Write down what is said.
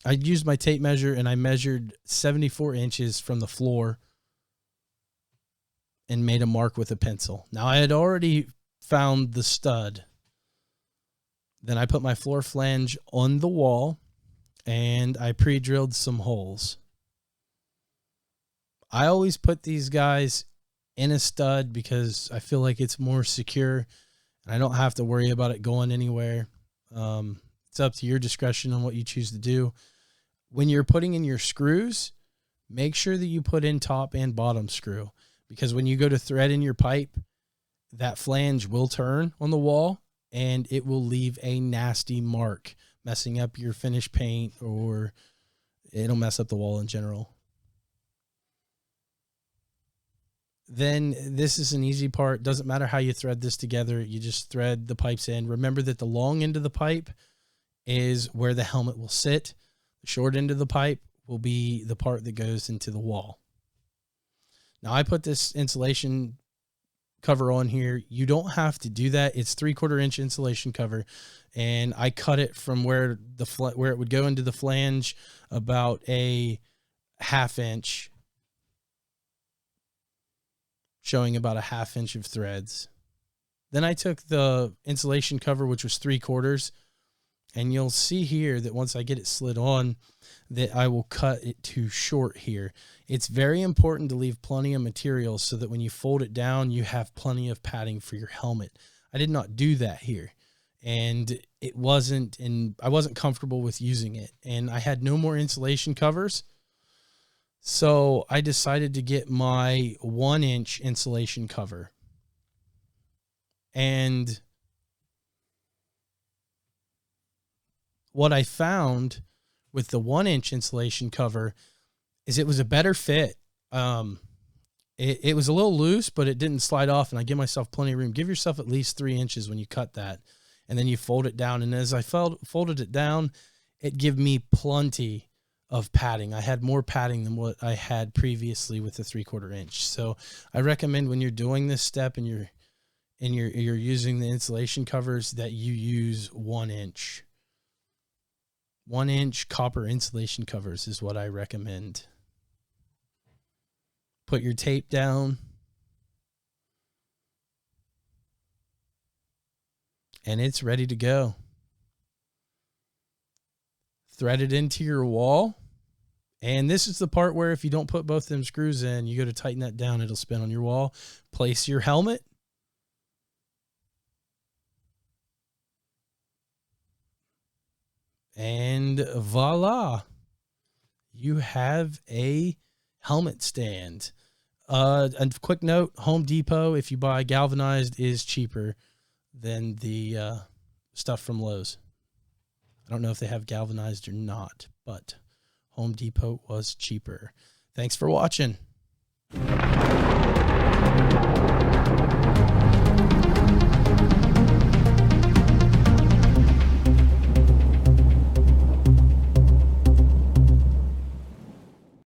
I used my tape measure and I measured 74 inches from the floor and made a mark with a pencil. Now I had already found the stud. Then I put my floor flange on the wall and I pre-drilled some holes. I always put these guys in a stud because I feel like it's more secure and I don't have to worry about it going anywhere. It's up to your discretion on what you choose to do. When you're putting in your screws, make sure that you put in top and bottom screw, because when you go to thread in your pipe, that flange will turn on the wall and it will leave a nasty mark, messing up your finished paint, or it'll mess up the wall in general. Then this is an easy part. Doesn't matter how you thread this together. You just thread the pipes in. Remember that the long end of the pipe is where the helmet will sit. The short end of the pipe will be the part that goes into the wall. Now I put this insulation cover on here. You don't have to do that. It's 3/4 inch insulation cover, and I cut it from where it would go into the flange about a 1/2 inch, showing about a 1/2 inch of threads. Then I took the insulation cover, which was 3/4, and you'll see here that once I get it slid on, that I will cut it too short here. It's very important to leave plenty of material so that when you fold it down, you have plenty of padding for your helmet. I did not do that here, and I wasn't comfortable with using it, and I had no more insulation covers. So I decided to get my 1-inch insulation cover. And what I found with the 1-inch insulation cover is it was a better fit. It was a little loose, but it didn't slide off, and I give myself plenty of room. Give yourself at least 3 inches when you cut that, and then you fold it down. And as I folded it down, it gave me plenty of padding. I had more padding than what I had previously with the 3/4 inch. So I recommend when you're doing this step and you're using the insulation covers that you use 1-inch. 1-inch copper insulation covers is what I recommend. Put your tape down. And it's ready to go. Thread it into your wall. And this is the part where if you don't put both them screws in, you go to tighten that down, it'll spin on your wall. Place your helmet. And voila, you have a helmet stand. A quick note, Home Depot, if you buy galvanized, is cheaper than the stuff from Lowe's. I don't know if they have galvanized or not, but Home Depot was cheaper. Thanks for watching.